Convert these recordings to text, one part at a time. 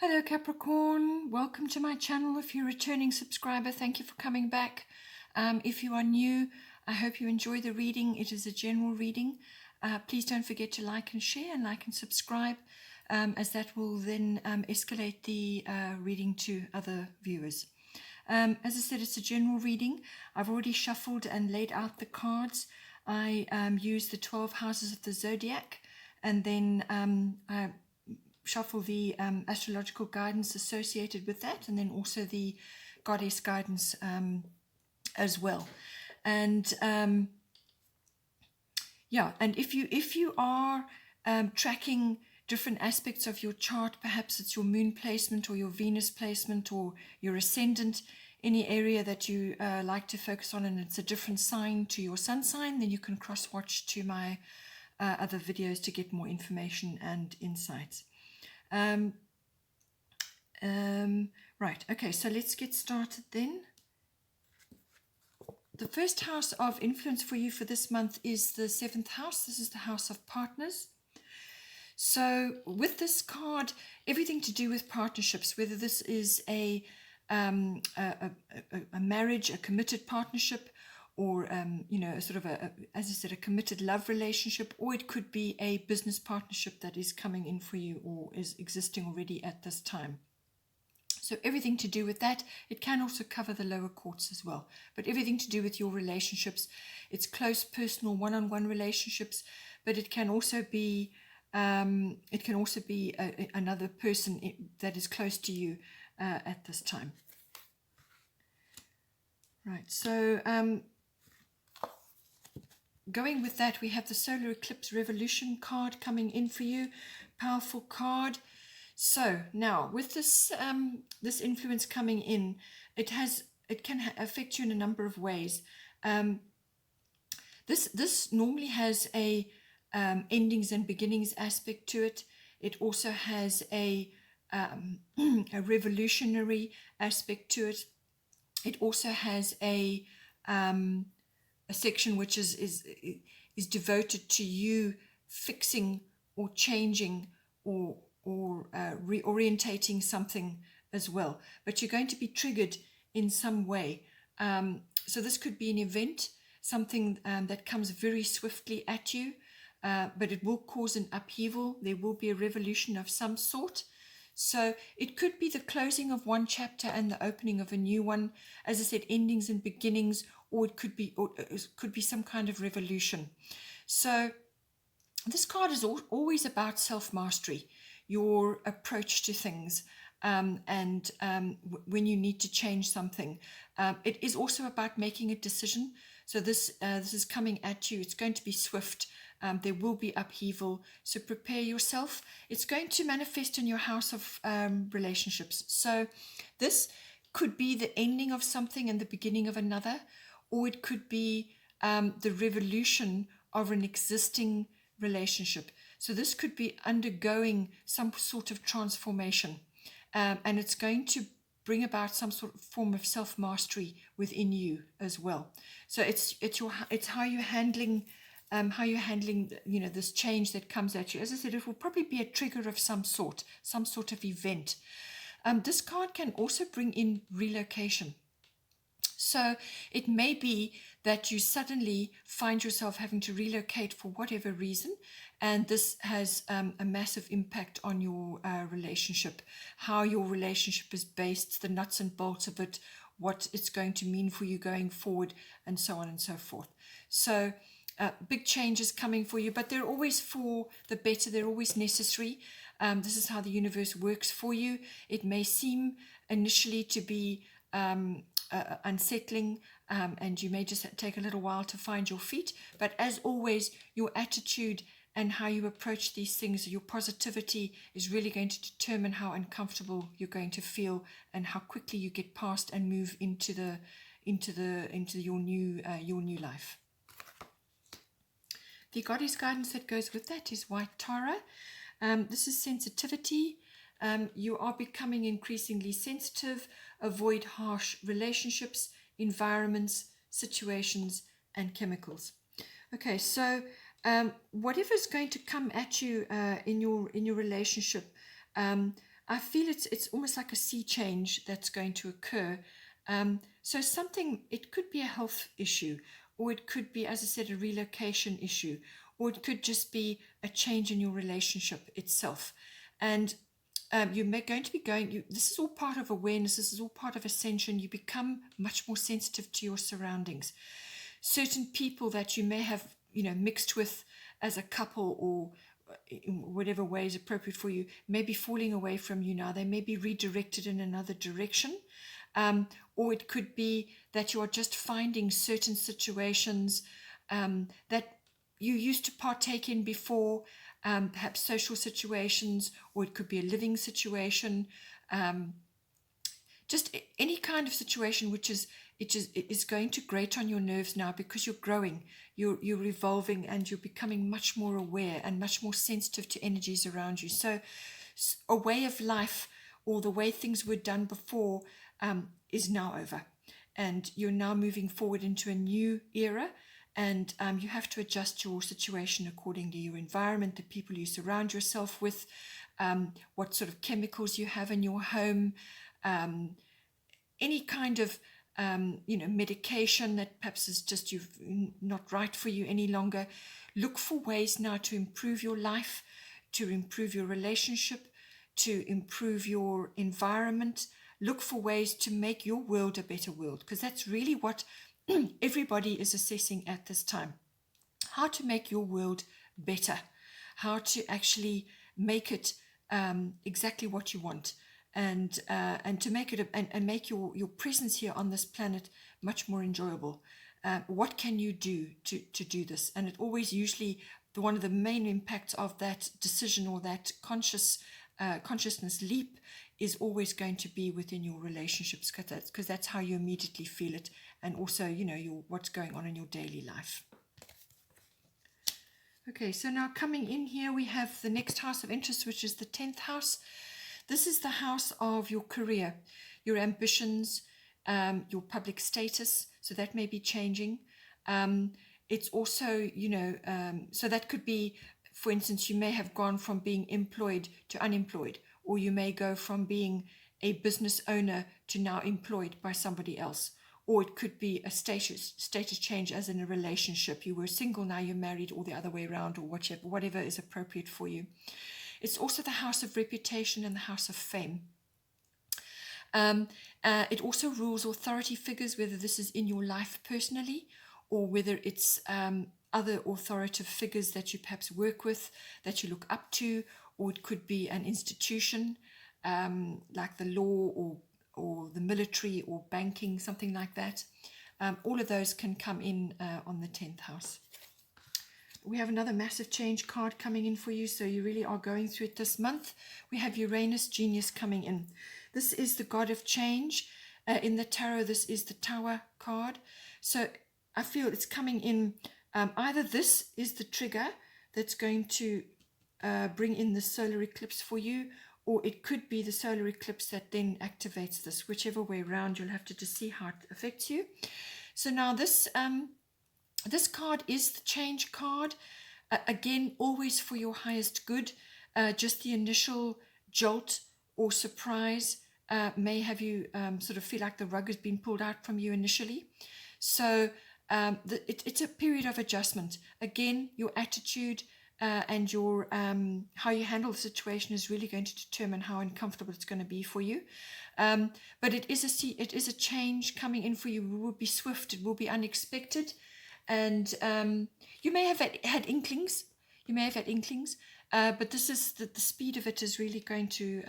Hello Capricorn, welcome to my channel. If you're a returning subscriber, thank you for coming back. If you are new, I hope you enjoy the reading. It is a general reading. Please don't forget to like and share and like and subscribe, as that will then escalate the reading to other viewers. As I said, it's a general reading. I've already shuffled and laid out the cards. I used the 12 houses of the zodiac, and then I shuffle the astrological guidance associated with that, and then also the goddess guidance as well. And yeah, and if you are tracking different aspects of your chart, perhaps it's your moon placement or your Venus placement or your ascendant, any area that you like to focus on, and it's a different sign to your sun sign, then you can cross-watch to my other videos to get more information and insights. Right, okay, so let's get started then. The first house of influence for you for this month is the 7th house. This is the house of partners. So with this card, everything to do with partnerships, whether this is a marriage, a committed partnership, or sort of as I said, a committed love relationship, or it could be a business partnership that is coming in for you or is existing already at this time. So everything to do with that. It can also cover the lower courts as well, but everything to do with your relationships. It's close, personal, one-on-one relationships, but it can also be another person that is close to you at this time. Right, so going with that, we have the Solar Eclipse Revolution card coming in for you. Powerful card. So now with this this influence coming in, it can affect you in a number of ways. This normally has a endings and beginnings aspect to it. It also has a revolutionary aspect to it. It also has a section which is devoted to you fixing or changing or reorientating something as well. But you're going to be triggered in some way. So this could be an event, something that comes very swiftly at you, but it will cause an upheaval. There will be a revolution of some sort. So it could be the closing of one chapter and the opening of a new one. As I said, endings and beginnings, or it could be some kind of revolution. So this card is always about self-mastery, your approach to things, and when you need to change something. It is also about making a decision. So this is coming at you. It's going to be swift. There will be upheaval, so prepare yourself. It's going to manifest in your house of relationships. So this could be the ending of something and the beginning of another, or it could be the revolution of an existing relationship. So this could be undergoing some sort of transformation, and it's going to bring about some sort of form of self-mastery within you as well. So it's how you're handling this change that comes at you. As I said, it will probably be a trigger of some sort of event. This card can also bring in relocation. So it may be that you suddenly find yourself having to relocate for whatever reason, and this has a massive impact on your relationship, how your relationship is based, the nuts and bolts of it, what it's going to mean for you going forward, and so on and so forth. So big changes coming for you, but they're always for the better. They're always necessary. This is how the universe works for you. It may seem initially to be unsettling, and you may just take a little while to find your feet. But as always, your attitude and how you approach these things, your positivity, is really going to determine how uncomfortable you're going to feel and how quickly you get past and move into your new life. The goddess guidance that goes with that is White Tara. This is sensitivity. You are becoming increasingly sensitive. Avoid harsh relationships, environments, situations, and chemicals. Okay, so whatever's going to come at you in your relationship, I feel it's almost like a sea change that's going to occur. So something, it could be a health issue, or it could be, as I said, a relocation issue, or it could just be a change in your relationship itself. And you're going to be this is all part of awareness, this is all part of ascension. You become much more sensitive to your surroundings. Certain people that you may have, mixed with as a couple, or in whatever way is appropriate for you, may be falling away from you now. They may be redirected in another direction. Or it could be that you are just finding certain situations that you used to partake in before, perhaps social situations, or it could be a living situation, just any kind of situation which is going to grate on your nerves now, because you're growing, you're evolving, and you're becoming much more aware and much more sensitive to energies around you. So a way of life, or the way things were done before, is now over, and you're now moving forward into a new era. And you have to adjust your situation accordingly, your environment, the people you surround yourself with, what sort of chemicals you have in your home, any kind of medication that perhaps is just not right for you any longer. Look for ways now to improve your life, to improve your relationship, to improve your environment. Look for ways to make your world a better world, because that's really what everybody is assessing at this time. How to make your world better, how to actually make it exactly what you want, and to make it and make your presence here on this planet much more enjoyable. What can you do to do this? And it always usually, one of the main impacts of that decision, or that consciousness leap, is always going to be within your relationships, because that's how you immediately feel it, and also what's going on in your daily life. Okay, so now coming in here, we have the next house of interest, which is the 10th house. This is the house of your career, your ambitions, your public status. So that may be changing. It's also, so that could be, for instance, you may have gone from being employed to unemployed, or you may go from being a business owner to now employed by somebody else. Or it could be a status change, as in a relationship. You were single, now you're married, or the other way around, or whatever is appropriate for you. It's also the house of reputation and the house of fame. It also rules authority figures, whether this is in your life personally, or whether it's other authoritative figures that you perhaps work with, that you look up to, or it could be an institution like the law, or the military, or banking, something like that. All of those can come in on the 10th house. We have another massive change card coming in for you, so you really are going through it this month. We have Uranus Genius coming in. This is the god of change. In the tarot, this is the Tower card. So I feel it's coming in, either this is the trigger that's going to bring in the solar eclipse for you, or it could be the solar eclipse that then activates this. Whichever way around, you'll have to just see how it affects you. So now this card is the change card. Again, always for your highest good. Just the initial jolt or surprise may have you sort of feel like the rug has been pulled out from you initially. So it's a period of adjustment. Again, your attitude and your how you handle the situation is really going to determine how uncomfortable it's going to be for you. But it is a change coming in for you. It will be swift. It will be unexpected, and you may have had inklings. But this is the speed of it is really going to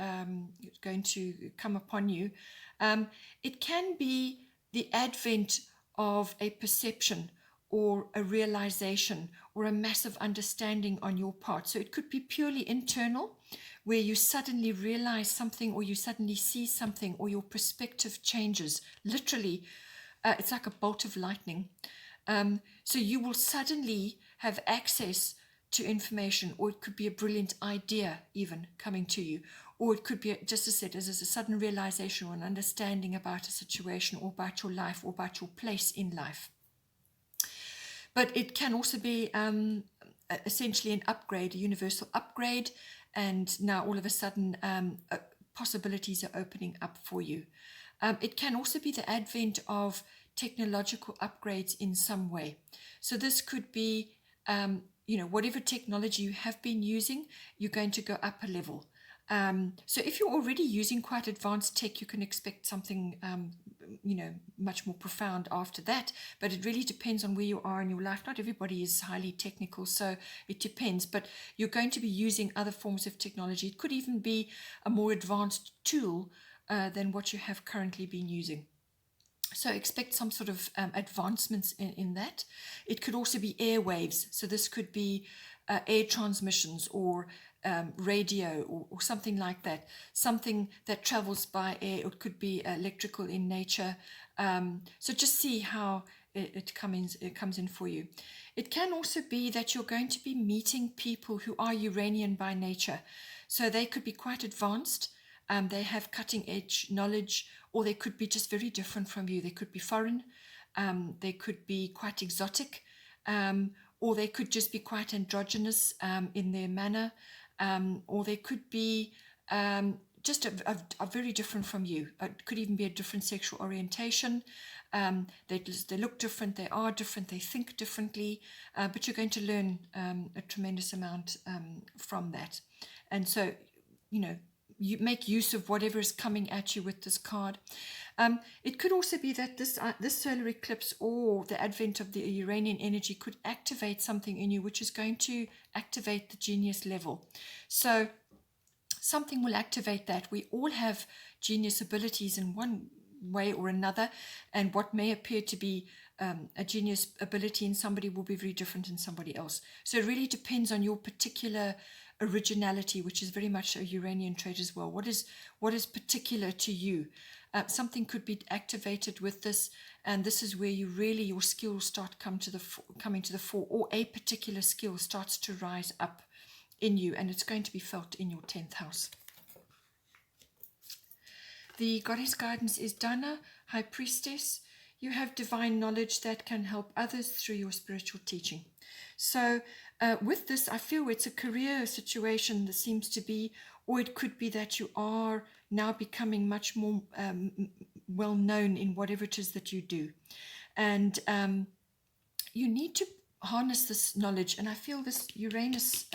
come upon you. It can be the advent of a perception, or a realization, or a massive understanding on your part. So it could be purely internal, where you suddenly realize something, or you suddenly see something, or your perspective changes. Literally, it's like a bolt of lightning. So you will suddenly have access to information, or it could be a brilliant idea even coming to you, or it could be, just as I said, as a sudden realization or an understanding about a situation, or about your life, or about your place in life. But it can also be essentially an upgrade, a universal upgrade, and now all of a sudden possibilities are opening up for you. It can also be the advent of technological upgrades in some way. So this could be, whatever technology you have been using, you're going to go up a level. So if you're already using quite advanced tech, you can expect something, much more profound after that. But it really depends on where you are in your life. Not everybody is highly technical, so it depends. But you're going to be using other forms of technology. It could even be a more advanced tool than what you have currently been using. So expect some sort of advancements in that. It could also be airwaves. So this could be air transmissions or radio or something like that. Something that travels by air. It could be electrical in nature. So just see how it comes in for you. It can also be that you're going to be meeting people who are Uranian by nature. So they could be quite advanced. They have cutting edge knowledge, or they could be just very different from you. They could be foreign, they could be quite exotic, or they could just be quite androgynous in their manner, or they could be just a very different from you. It could even be a different sexual orientation. They look different, they are different, they think differently, but you're going to learn a tremendous amount from that. And so, you make use of whatever is coming at you with this card. It could also be that this solar eclipse or the advent of the Uranian energy could activate something in you, which is going to activate the genius level. So something will activate that. We all have genius abilities in one way or another, and what may appear to be a genius ability in somebody will be very different in somebody else. So it really depends on your particular originality, which is very much a Uranian trait as well. What is particular to you? Something could be activated with this, and this is where your skills start coming to the fore, or a particular skill starts to rise up in you, and it's going to be felt in your 10th house. The goddess guidance is Dana, High Priestess. You have divine knowledge that can help others through your spiritual teaching. So with this, I feel it's a career situation that seems to be, or it could be that you are now becoming much more well known in whatever it is that you do. And you need to harness this knowledge. And I feel this Uranus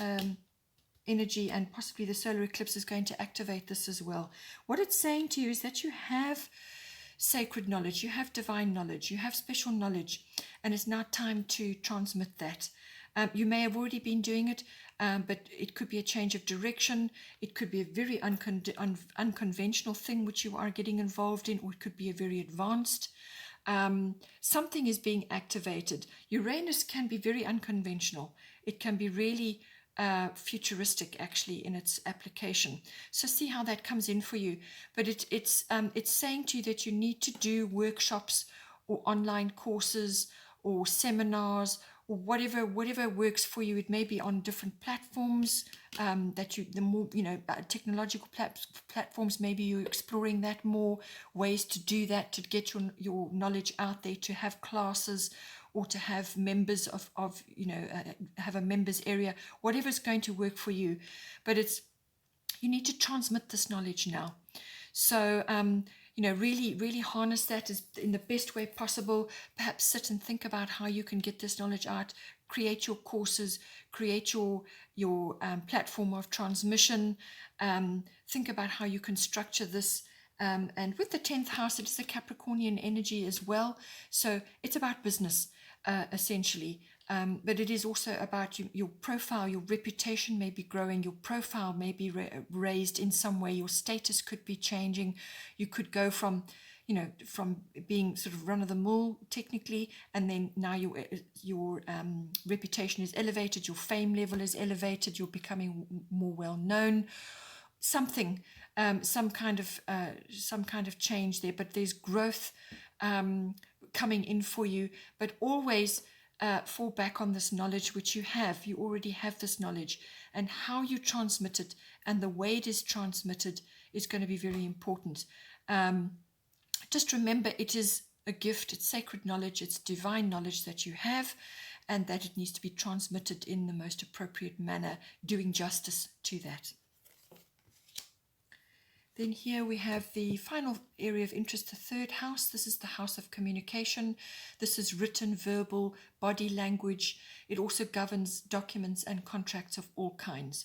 energy and possibly the solar eclipse is going to activate this as well. What it's saying to you is that you have sacred knowledge, you have divine knowledge, you have special knowledge, and it's now time to transmit that. You may have already been doing it, but it could be a change of direction. It could be a very unconventional thing which you are getting involved in, or it could be a very advanced. Something is being activated. Uranus can be very unconventional. It can be really futuristic, actually, in its application. So see how that comes in for you. But it's saying to you that you need to do workshops or online courses or seminars or whatever works for you. It may be on different platforms technological platforms. Maybe you're exploring that more, ways to do that, to get your knowledge out there, to have classes or to have members have a members area, whatever's going to work for you. But you need to transmit this knowledge now. So, really harness that in the best way possible. Perhaps sit and think about how you can get this knowledge out, create your courses, create your platform of transmission, think about how you can structure this. And with the 10th house, it's the Capricornian energy as well. So it's about business, essentially. But it is also about your profile, your reputation may be growing, your profile may be raised in some way, your status could be changing. You could go from being sort of run-of-the-mill technically, and then now your reputation is elevated, your fame level is elevated, you're becoming more well-known. Something, some kind of change there, but there's growth coming in for you. But always fall back on this knowledge which you have. You already have this knowledge, and how you transmit it and the way it is transmitted is going to be very important. Just remember, it is a gift, it's sacred knowledge, it's divine knowledge that you have, and that it needs to be transmitted in the most appropriate manner, doing justice to that. Then here we have the final area of interest, the third house. This is the house of communication. This is written, verbal, body language. It also governs documents and contracts of all kinds.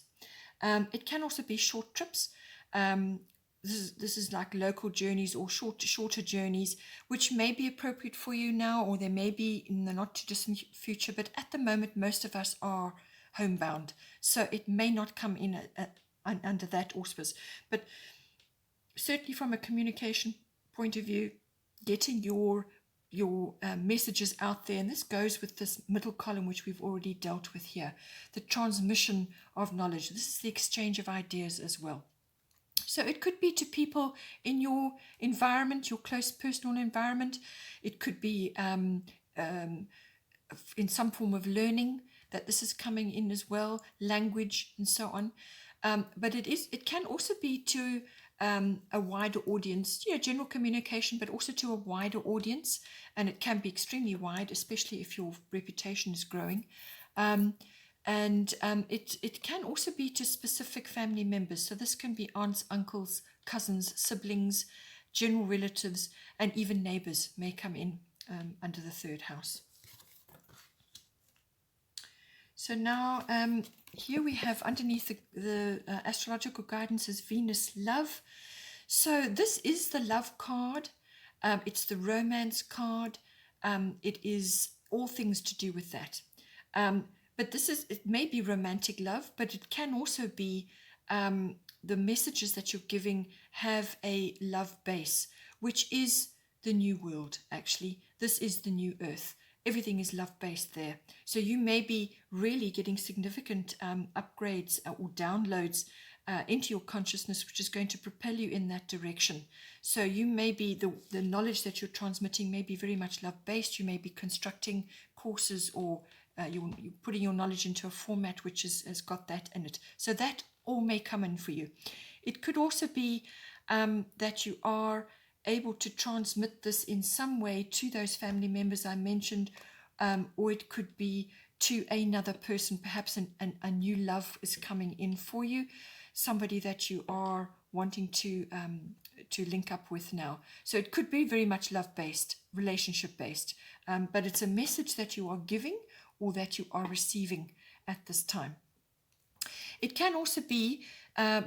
It can also be short trips. This is like local journeys or shorter journeys, which may be appropriate for you now, or they may be in the not too distant future. But at the moment, most of us are homebound, so it may not come in under that auspice. But certainly from a communication point of view, getting your messages out there, and this goes with this middle column which we've already dealt with here, the transmission of knowledge. This is the exchange of ideas as well. So it could be to people in your environment, your close personal environment. It could be in some form of learning that this is coming in as well, language and so on. But it can also be to a wider audience, general communication, but also to a wider audience. And it can be extremely wide, especially if your reputation is growing. It can also be to specific family members. So this can be aunts, uncles, cousins, siblings, general relatives, and even neighbors may come in under the third house. So now here we have underneath the astrological guidance is Venus Love. So this is the love card. It's the romance card. It is all things to do with that. But it may be romantic love, but it can also be the messages that you're giving have a love base, which is the new world, actually. This is the new earth. Everything is love-based there. So you may be really getting significant upgrades or downloads into your consciousness, which is going to propel you in that direction. So you may be, the knowledge that you're transmitting may be very much love-based. You may be constructing courses or you're putting your knowledge into a format which has got that in it. So that all may come in for you. It could also be that you are able to transmit this in some way to those family members I mentioned, or it could be to another person. Perhaps a new love is coming in for you, somebody that you are wanting to link up with now. So it could be very much love-based, relationship-based, but it's a message that you are giving or that you are receiving at this time. It can also be,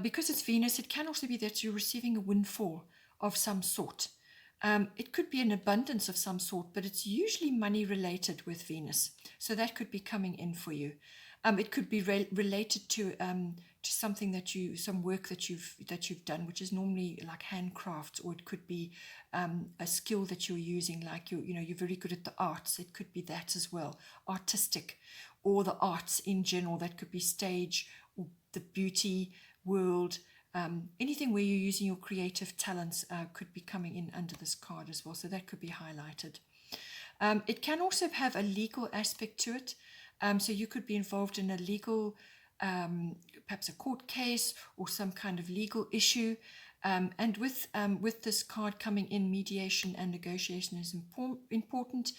because it's Venus, it can also be that you're receiving a windfall of some sort. It could be an abundance of some sort, but it's usually money related with Venus. So that could be coming in for you. It could be related to something some work that you've done, which is normally like handcrafts, or it could be a skill that you're using, like you're very good at the arts. It could be that as well, artistic, or the arts in general. That could be stage or the beauty world. Anything where you're using your creative talents could be coming in under this card as well. So that could be highlighted. It can also have a legal aspect to it. So you could be involved in a legal, perhaps a court case or some kind of legal issue. And with this card coming in, mediation and negotiation is important.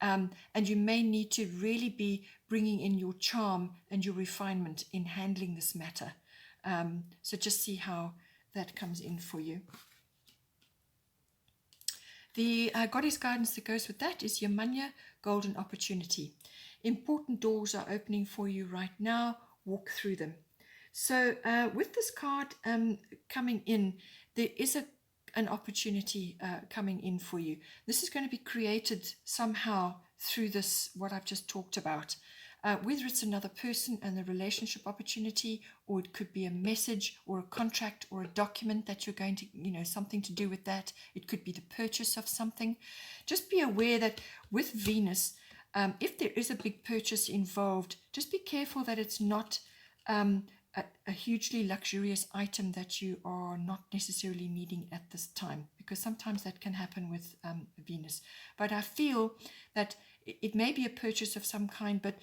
And you may need to really be bringing in your charm and your refinement in handling this matter. So just see how that comes in for you. The goddess guidance that goes with that is Yamanya, golden opportunity. Important doors are opening for you right now. Walk through them. So with this card coming in, there is an opportunity coming in for you. This is going to be created somehow through this, what I've just talked about. Whether it's another person and the relationship opportunity, or it could be a message or a contract or a document that you're going to, something to do with that. It could be the purchase of something. Just be aware that with Venus, if there is a big purchase involved, just be careful that it's not a hugely luxurious item that you are not necessarily needing at this time, because sometimes that can happen with Venus. But I feel that it may be a purchase of some kind, but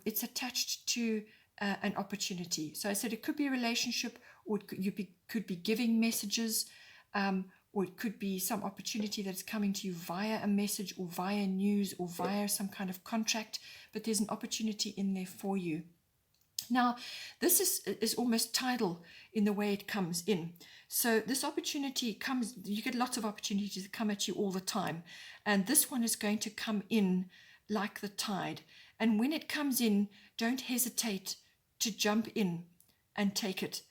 it's attached to an opportunity. So I said it could be a relationship, or you could be giving messages, or it could be some opportunity that's coming to you via a message or via news or via some kind of contract, but there's an opportunity in there for you. Now, this is almost tidal in the way it comes in. So this opportunity comes, you get lots of opportunities that come at you all the time. And this one is going to come in like the tide. And when it comes in, don't hesitate to jump in and take it.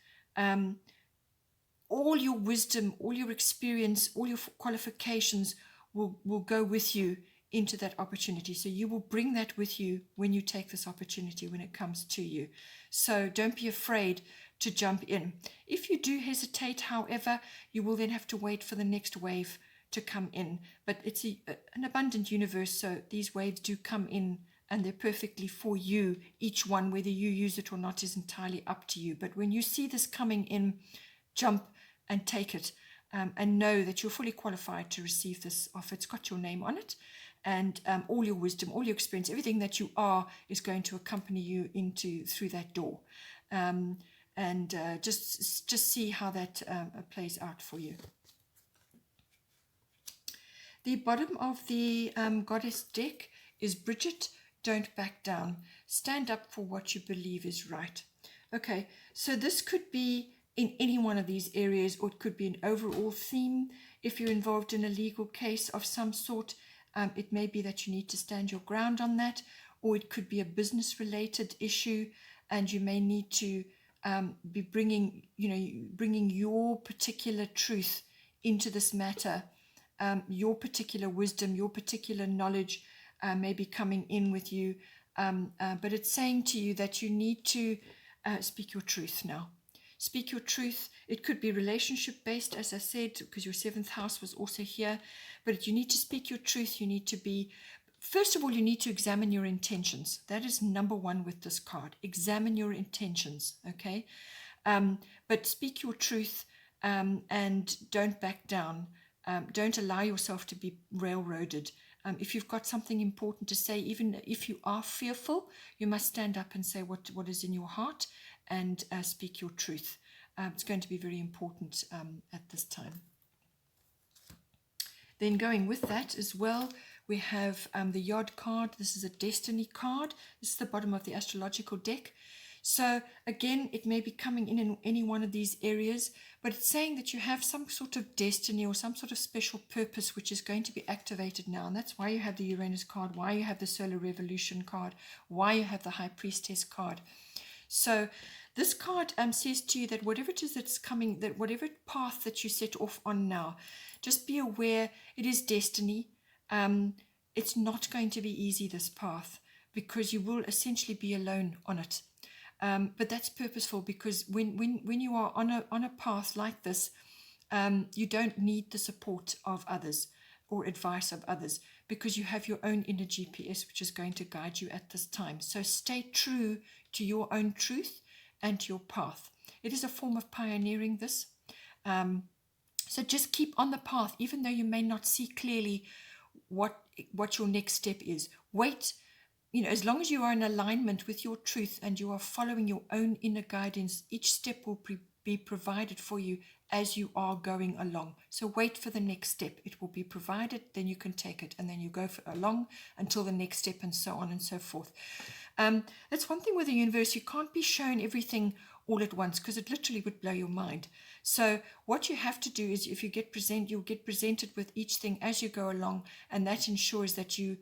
All your wisdom, all your experience, all your qualifications will go with you into that opportunity. So you will bring that with you when you take this opportunity, when it comes to you. So don't be afraid to jump in. If you do hesitate, however, you will then have to wait for the next wave to come in. But it's an abundant universe, so these waves do come in and they're perfectly for you. Each one, whether you use it or not, is entirely up to you. But when you see this coming in, jump and take it, and know that you're fully qualified to receive this offer. It's got your name on it, and all your wisdom, all your experience, everything that you are is going to accompany you through that door. Just see how that plays out for you. The bottom of the Goddess deck is Bridget, don't back down. Stand up for what you believe is right. Okay, so this could be in any one of these areas, or it could be an overall theme. If you're involved in a legal case of some sort, it may be that you need to stand your ground on that, or it could be a business-related issue, and you may need to be bringing your particular truth into this matter. Your particular wisdom, your particular knowledge may be coming in with you, but it's saying to you that you need to speak your truth now. Speak your truth. It could be relationship based, as I said, because your 7th house was also here. But you need to speak your truth. You need to be, first of all, you need to examine your intentions. That is number one with this card. Examine your intentions, okay? But speak your truth, and don't back down. Don't allow yourself to be railroaded. If you've got something important to say, even if you are fearful, you must stand up and say what is in your heart, and speak your truth. It's going to be very important at this time. Then going with that as well, we have the Yod card. This is a destiny card. This is the bottom of the astrological deck. So again, it may be coming in any one of these areas, but it's saying that you have some sort of destiny or some sort of special purpose which is going to be activated now. And that's why you have the Uranus card, why you have the Solar Revolution card, why you have the High Priestess card. So this card says to you that whatever it is that's coming, that whatever path that you set off on now, just be aware it is destiny. It's not going to be easy, this path, because you will essentially be alone on it. But that's purposeful, because when you are on a path like this, you don't need the support of others or advice of others, because you have your own inner GPS which is going to guide you at this time. So stay true to your own truth and to your path. It is a form of pioneering, this. So just keep on the path, even though you may not see clearly what your next step is. Wait. As long as you are in alignment with your truth and you are following your own inner guidance, each step will be provided for you as you are going along. So wait for the next step. It will be provided, then you can take it, and then you go along until the next step, and so on and so forth. That's one thing with the universe. You can't be shown everything all at once, because it literally would blow your mind. So what you have to do is, if you'll get presented with each thing as you go along, and that ensures that you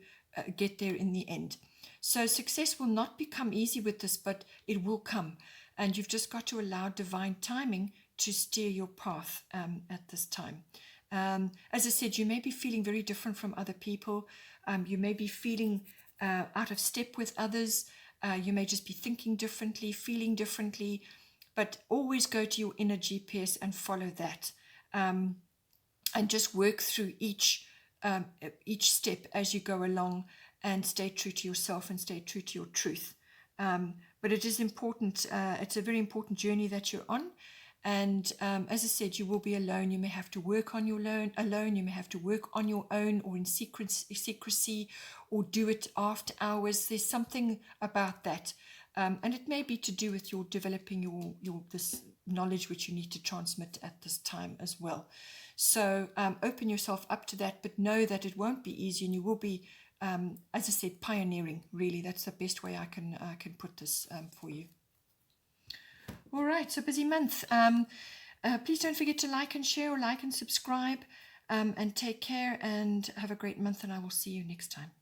get there in the end. So success will not become easy with this, but it will come. And you've just got to allow divine timing to steer your path at this time. As I said, you may be feeling very different from other people. You may be feeling out of step with others. You may just be thinking differently, feeling differently. But always go to your inner GPS and follow that. And just work through each step as you go along, and stay true to yourself and stay true to your truth. But it is important. It's a very important journey that you're on. And as I said, you will be alone. You may have to work on your alone. You may have to work on your own, or in secrecy, or do it after hours. There's something about that. And it may be to do with your developing your this knowledge which you need to transmit at this time as well. So open yourself up to that, but know that it won't be easy, and you will be, as I said, pioneering. Really, that's the best way I can put this for you. All right, so busy month. Please don't forget to like and share, or like and subscribe, and take care and have a great month, and I will see you next time.